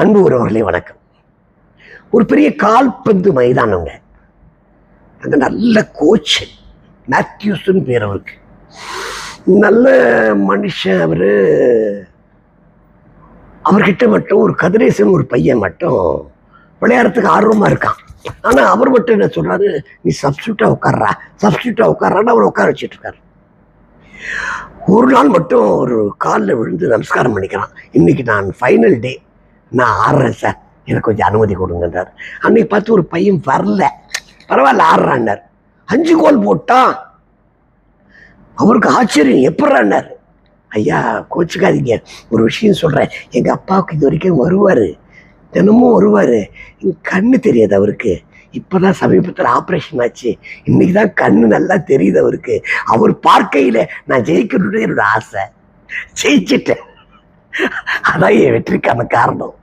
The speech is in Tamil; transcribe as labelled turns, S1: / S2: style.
S1: அன்பு உறவுகளே வணக்கம். ஒரு பெரிய கால்பந்து மைதானங்க. அங்க நல்ல கோச் மேத்யூஸ்ன்னு பேர் அவருக்கு. நல்ல மனுஷன் அவரு. அவர்கிட்ட மட்டும் ஒரு கதிரேசன் ஒரு பையன் மட்டும் விளையாடுறதுக்கு ஆர்வமா இருக்கான். ஆனா அவர் மட்டும் என்ன சொல்றாரு, நீ சப்ஸ்டியூட்டா உட்கார்றான்னு அவர் உட்கார வச்சுட்டு இருக்காரு. ஒரு நாள் மட்டும் ஒரு காலில் விழுந்து நமஸ்காரம் பண்ணிக்கிறான். இன்னைக்கு நான் ஃபைனல் டே, நான் ஆடுறேன் சார், எனக்கு கொஞ்சம் அனுமதி கொடுங்கன்றார். அன்னைக்கு பார்த்து ஒரு பையன் வரல, பரவாயில்ல ஆடுறான்னார். 5 கோல் போட்டான். அவருக்கு ஆச்சரியம், எப்படான்னார். ஐயா கோச்சுக்காதீங்க, ஒரு விஷயம் சொல்றேன். எங்க அப்பாவுக்கு இது வரைக்கும் வருவாரு, தினமும் வருவாரு. கண்ணு தெரியாது அவருக்கு, இப்பதான் சமீபத்தில் ஆப்ரேஷன் ஆச்சு. இன்னைக்குதான் கண்ணு நல்லா தெரியுது அவருக்கு. அவர் பார்க்கையில நான் ஜெயிக்கணும்னு என்னோட ஆசை. ஜெயிச்சிட்டேன், அதான் என் வெற்றிக்கான காரணம்.